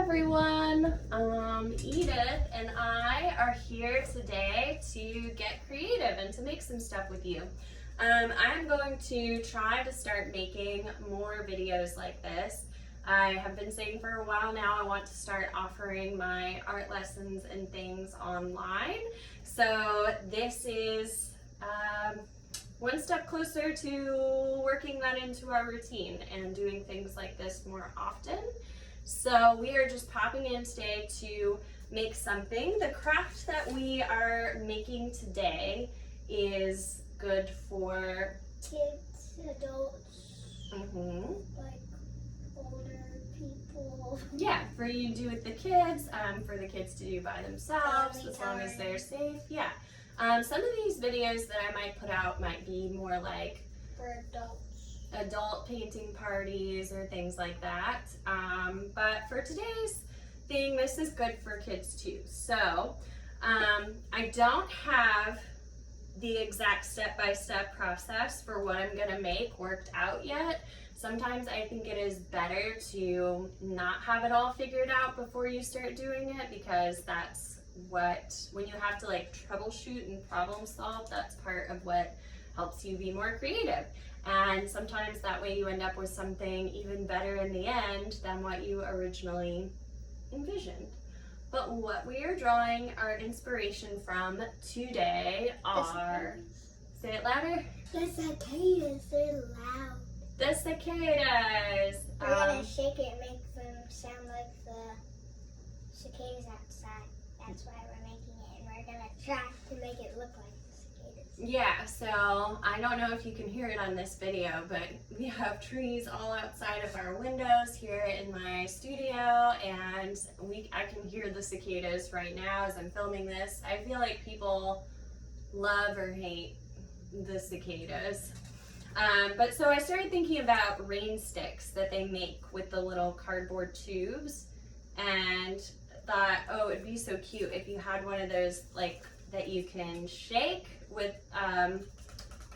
everyone. Edith and I are here today to get creative and to make some stuff with you. I'm going to try to start making more videos like this. I have been saying for a while now I want to start offering my art lessons and things online. So this is one step closer to working that into our routine and doing things like this more often. So we are just popping in today to make something. The craft that we are making today is good for kids, adults, like older people. Yeah, for you to do with the kids, for the kids to do by themselves, Family as long as time. they're safe. Yeah. Some of these videos that I might put out might be more like For adults. adult painting parties or things like that. But for today's thing, this is good for kids too. So I don't have the exact step-by-step process for what I'm gonna make worked out yet. Sometimes I think it is better to not have it all figured out before you start doing it, because that's when you have to like troubleshoot and problem solve, that's part of what helps you be more creative. And sometimes that way you end up with something even better in the end than what you originally envisioned. But what we are drawing our inspiration from today are, say it louder, The cicadas, they're loud. the cicadas. We're gonna shake it and make them sound like the cicadas outside. That's why we're making it, and we're gonna try to make it look like the cicadas. Yeah, so I don't know if you can hear it on this video, but we have trees all outside of our windows here in my studio, and I can hear the cicadas right now as I'm filming this. I feel like people love or hate the cicadas. But so I started thinking about rain sticks that they make with the little cardboard tubes, and thought, oh, it'd be so cute if you had one of those like that you can shake with,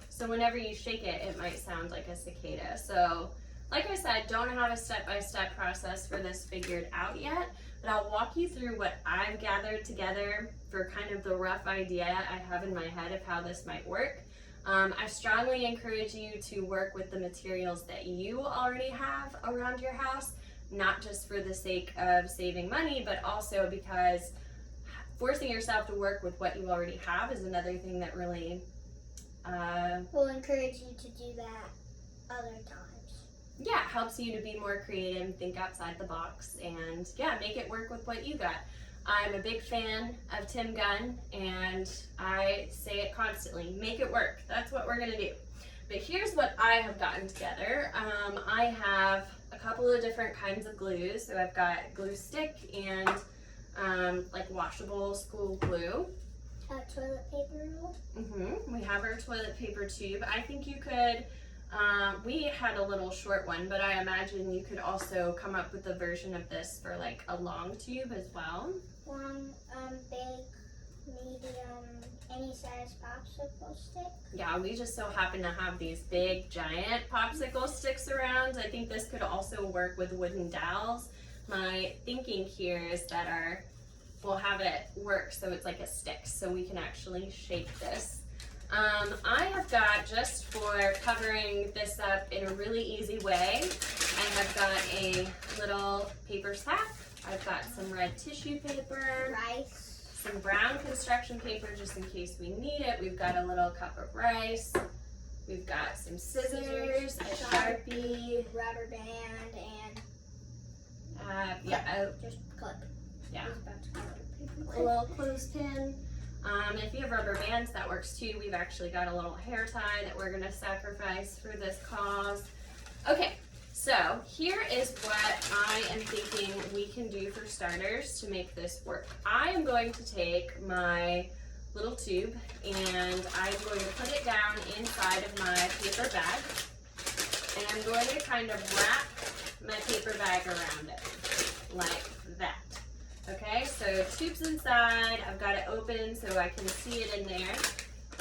so whenever you shake it, it might sound like a cicada. So like I said, don't have a step-by-step process for this figured out yet, but I'll walk you through what I've gathered together for kind of the rough idea I have in my head of how this might work. I strongly encourage you to work with the materials that you already have around your house, not just for the sake of saving money, but also because forcing yourself to work with what you already have is another thing that really We'll encourage you to do that other times. yeah, helps you to be more creative, think outside the box, and yeah, make it work with what you got. I'm a big fan of Tim Gunn, and I say it constantly, make it work. That's what we're gonna do. But here's what I have gotten together. I have a couple of different kinds of glues. So I've got glue stick and like washable school glue. Toilet paper roll. We have our toilet paper tube. I think you could, we had a little short one, but I imagine you could also come up with a version of this for like a long tube as well. One big, medium, any size popsicle stick. Yeah, we just so happen to have these big giant popsicle sticks around. I think this could also work with wooden dowels. My thinking here is that we'll have it work so it's like a stick, so we can actually shake this. I have got, just for covering this up in a really easy way, I have got a little paper sack. I've got some red tissue paper, Rice. some brown construction paper just in case we need it. We've got a little cup of rice. We've got some scissors, a Sharpie, Rubber band, and just clip. Yeah. I was about to call it a paper a clip. little clothespin. If you have rubber bands, that works too. We've actually got a little hair tie that we're gonna sacrifice for this cause. Okay, so here is what I am thinking we can do for starters to make this work. I am going to take my little tube and I'm going to put it down inside of my paper bag, and I'm going to kind of wrap my paper bag around it like that. Okay, so tube's inside, I've got it open so I can see it in there.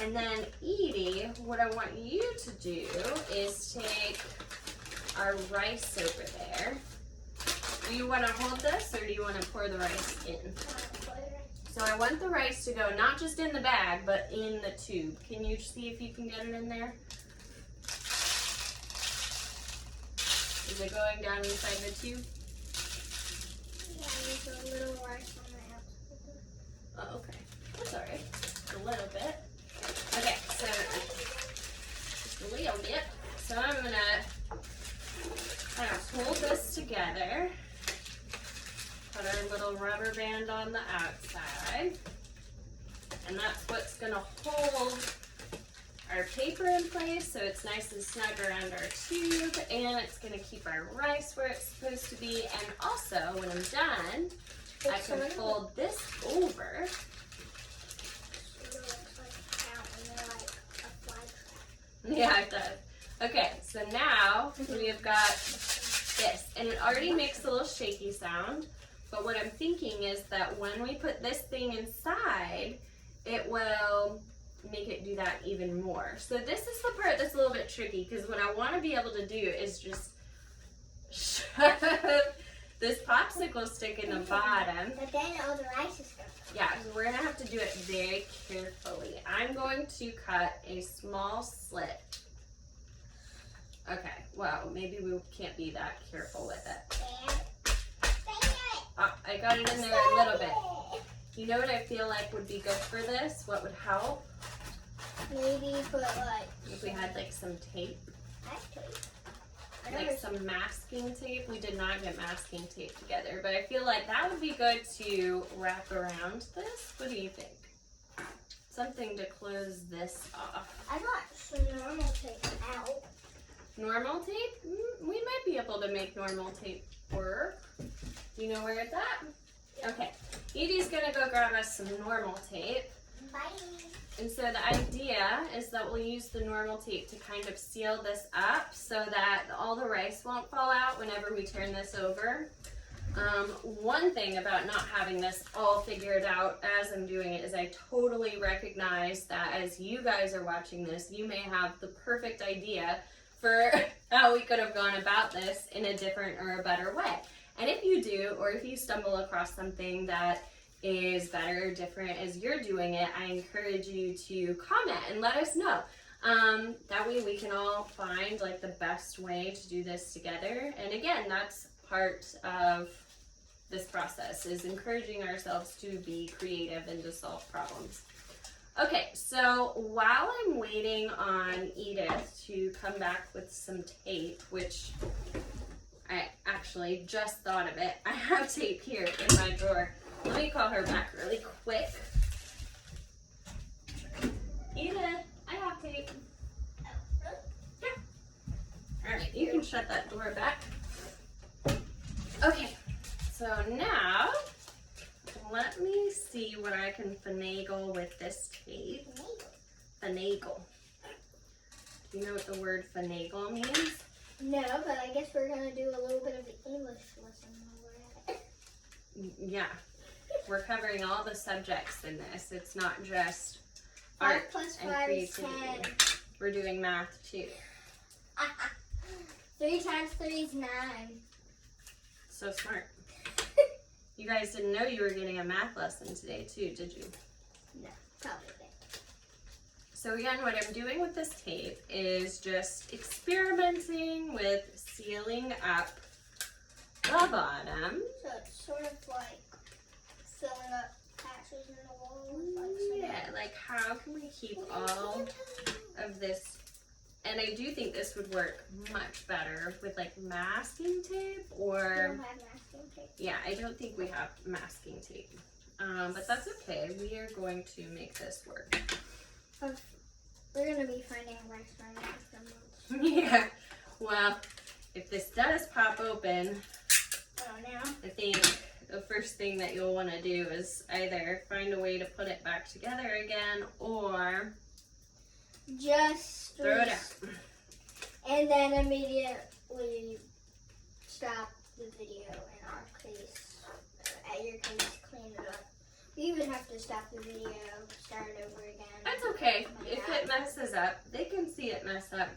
And then Edie, what I want you to do is take our rice over there Do you want to hold this or do you want to pour the rice in? So I want the rice to go not just in the bag, but in the tube. Can you see if you can get it in there? Is it going down inside the tube? Yeah, there's a little rice on my outside. Oh, okay. That's alright. A little bit. Okay, so just a little bit. So I'm gonna kind of hold this together. Put our little rubber band on the outside. And that's what's gonna hold our paper in place so it's nice and snug around our tube, and it's gonna keep our rice where it's supposed to be. And also, when I'm done, I can fold this over. Yeah, it does. Okay, so now we have got this, and it already makes a little shaky sound, but what I'm thinking is that when we put this thing inside, it will make it do that even more. So this is the part that's a little bit tricky, because what I want to be able to do is just shove this popsicle stick in the bottom. But then all the rice is going to Yeah, so we're going to have to do it very carefully. I'm going to cut a small slit. Okay, well, maybe we can't be that careful with it. Oh, I got it in there a little bit. You know what I feel like would be good for this? What would help? Maybe put If we had like some tape. tape. Like some masking tape. We did not get masking tape together, but I feel like that would be good to wrap around this. What do you think? Something to close this off. I got some normal tape out. Normal tape? We might be able to make normal tape work. Do you know where it's at? Okay. Edie's gonna go grab us some normal tape. Bye. And so the idea is that we'll use the normal tape to kind of seal this up so that all the rice won't fall out whenever we turn this over. One thing about not having this all figured out as I'm doing it is I totally recognize that as you guys are watching this, you may have the perfect idea for how we could have gone about this in a different or a better way. And if you do, or if you stumble across something that is better or different as you're doing it, I encourage you to comment and let us know. That way we can all find like the best way to do this together. And again, that's part of this process, is encouraging ourselves to be creative and to solve problems. Okay, so while I'm waiting on Edith to come back with some tape, which I actually just thought of it, I have tape here in my drawer. Let me call her back really quick. Edith, I have tape. Yeah. All right, you can shut that door back. Okay, so now let me see what I can finagle with this tape. Finagle. Do you know what the word finagle means? No, but I guess we're going to do a little bit of the English lesson while we're at it. Yeah. We're covering all the subjects in this. It's not just art 5 plus and 5 is creativity. 10. We're doing math too. 3 times 3 is 9. So smart. You guys didn't know you were getting a math lesson today too, did you? No, probably did. So again, what I'm doing with this tape is just experimenting with sealing up the bottom. So it's sort of like filling up patches in the wall with like some... Yeah, like how can we keep all of this? And I do think this would work much better with like masking tape or... We don't have masking tape. Yeah, I don't think we have masking tape. But that's okay. We are going to make this work. We're going to be finding rice from months. Yeah. Well, if this does pop open, now. I think the first thing that you'll want to do is either find a way to put it back together again or just throw it out. And then immediately stop the video in our case, at your case, clean it up. We would have to stop the video, start over again. That's okay. If it messes up, they can see it mess up.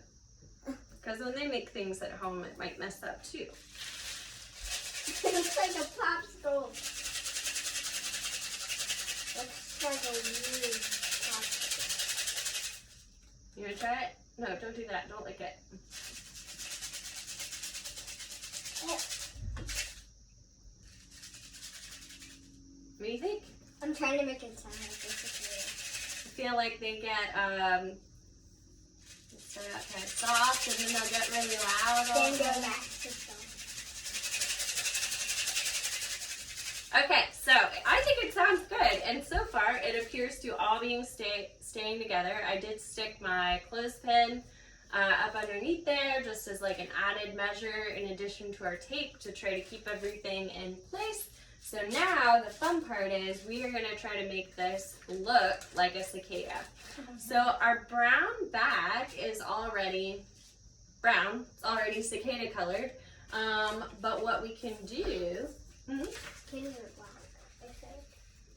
Because when they make things at home, it might mess up too. It looks like a popsicle. Looks like a weird popsicle. You wanna try it? No, don't do that. Don't lick it. Oh, What do you think? I'm trying to make it sound like this. I feel like they get start out kind of soft and then they'll get really loud. all Then of a go sudden. back to soft. Okay, so I think it sounds good, and so far it appears to all being staying together. I did stick my clothespin up underneath there just as like an added measure in addition to our tape to try to keep everything in place. So now the fun part is we are going to try to make this look like a cicada. So our brown bag is already brown, it's already cicada colored, but what we can do, Cicadas are black, I think.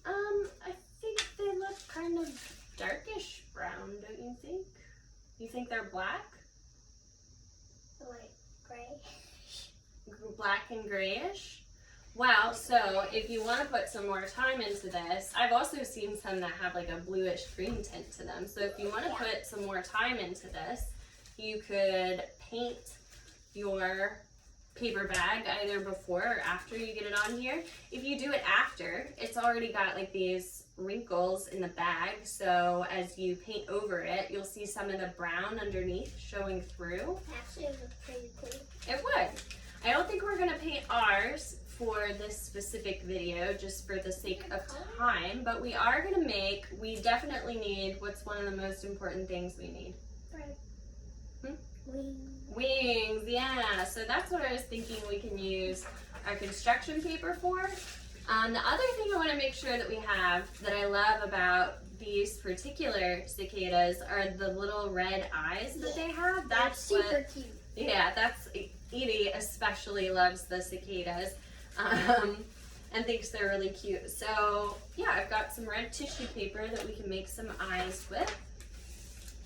I think they look kind of darkish brown, don't you think? You think they're black? Like gray. Black and grayish? Well, so if you want to put some more time into this, I've also seen some that have like a bluish green tint to them. So if you want to put some more time into this, you could paint your paper bag either before or after you get it on here. If you do it after, it's already got like these wrinkles in the bag, so as you paint over it, you'll see some of the brown underneath showing through. Actually, it looks pretty cool. It would. I don't think we're going to paint ours for this specific video just for the sake of time, but we are going to make, we definitely need, what's one of the most important things we need? Wings. Wings, yeah. So that's what I was thinking we can use our construction paper for. The other thing I want to make sure that we have that I love about these particular cicadas are the little red eyes that they have. That's super cute. Yeah, that's, Edie especially loves the cicadas and thinks they're really cute. So yeah, I've got some red tissue paper that we can make some eyes with.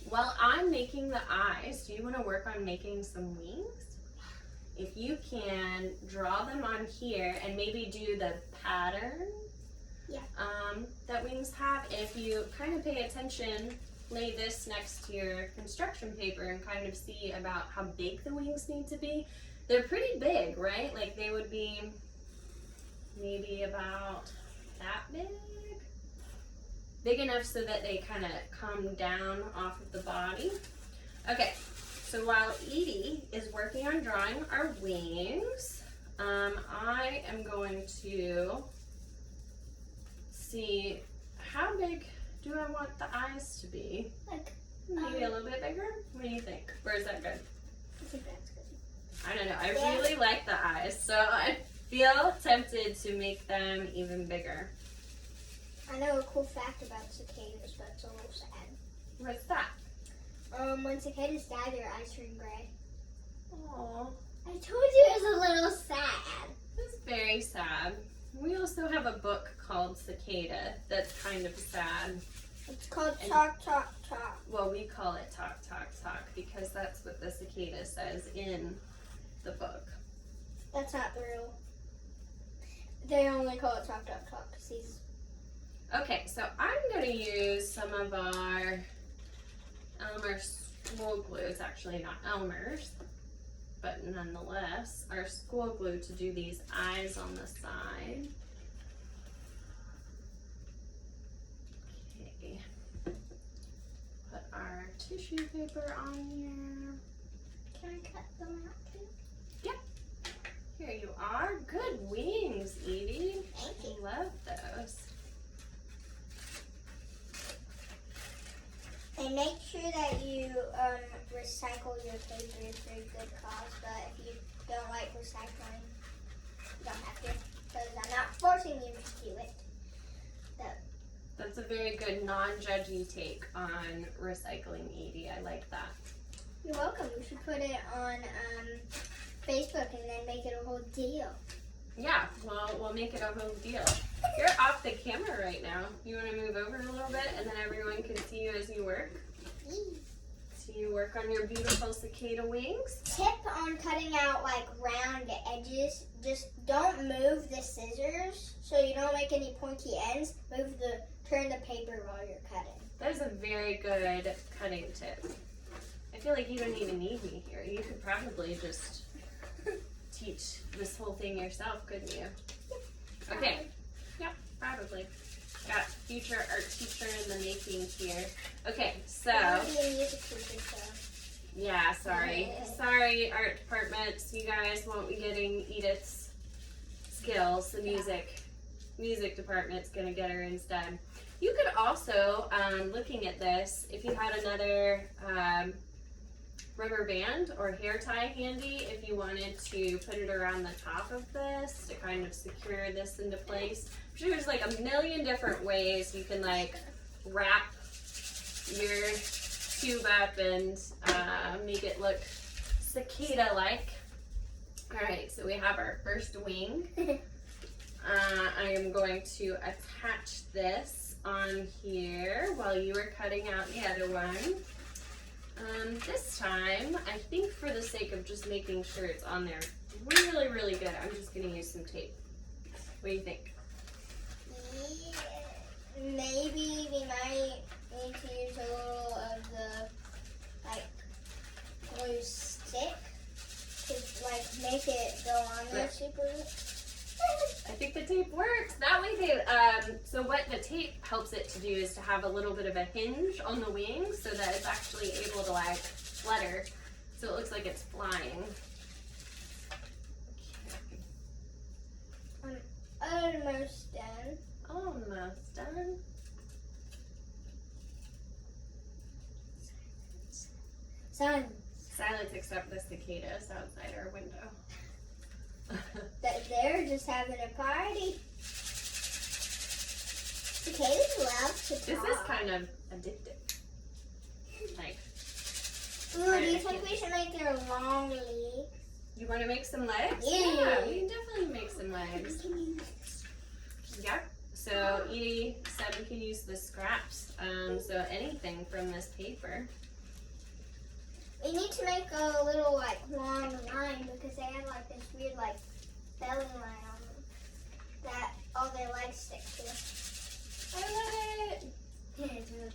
While I'm making the eyes, do you want to work on making some wings? If you can draw them on here and maybe do the pattern that wings have. If you kind of pay attention, lay this next to your construction paper and kind of see about how big the wings need to be. They're pretty big, right? Like they would be maybe about that big. Big enough so that they kind of come down off of the body. Okay, so while Edie is working on drawing our wings, I am going to see how big do I want the eyes to be? Like, Maybe a little bit bigger? What do you think? Or is that good? I think that's good. I don't know. I really like the eyes, so I feel tempted to make them even bigger. I know a cool fact about cicadas, but it's a little sad. What's that? When cicadas die, their eyes turn gray. Aww, I told you it was a little sad. that's very sad. We also have a book called Cicada that's kind of sad. It's called Talk, Talk, Talk. Well, we call it Talk, Talk, Talk because that's what the cicada says in the book. That's not the real. They only call it Talk, Talk, Talk because he's. Okay, so I'm going to use some of our Elmer school glue. It's actually not Elmer's, but nonetheless, our school glue to do these eyes on the side. Okay, put our tissue paper on here. Can I cut them out too? Yep, here you are. Good wings, Edie. Thank you. I love those. And make sure that you recycle your paper for a good cause. But if you don't like recycling, you don't have to. Because I'm not forcing you to do it. That's a very good non-judgy take on recycling, Edie. I like that. You're welcome. You should put it on Facebook and then make it a whole deal. Yeah, well, we'll make it a whole deal. You're off the camera right now. You want to move over a little bit and then everyone can see you as you work? to work on your beautiful cicada wings. Tip on cutting out like round edges. Just don't move the scissors so you don't make any pointy ends. Turn the paper while you're cutting. That is a very good cutting tip. I feel like you don't even need me here. You could probably just teach this whole thing yourself, couldn't you? Okay. Yep, probably. Got future art teacher in the making here. Okay, so. Yeah, sorry. Sorry, art departments. You guys won't be getting Edith's skills. The music department's gonna get her instead. You could also, looking at this, if you had another rubber band or hair tie handy, if you wanted to put it around the top of this to kind of secure this into place. I'm sure there's like a million different ways you can like wrap your tube up and make it look cicada-like. Alright, so we have our first wing. I am going to attach this on here while you were cutting out the other one. This time, I think for the sake of just making sure it's on there really, really good, I'm just going to use some tape. What do you think? Maybe we might need to use a little of the glue stick to make it go on there super. I think the tape works. That way so what the tape helps it to do is to have a little bit of a hinge on the wings so that it's actually able to like flutter. So it looks like it's flying. I'm almost done. Almost done. Silence except the cicadas outside our window. They're just having a party. Cicadas love to talk. This is kind of addictive. Like, ooh, do you think we should make their long legs? You want to make some legs? Yeah. We can definitely make some legs. Yep. So Edie said we can use the scraps. So anything from this paper. We need to make a little long line because they have this weird belly line on them that all their legs stick to. I love it.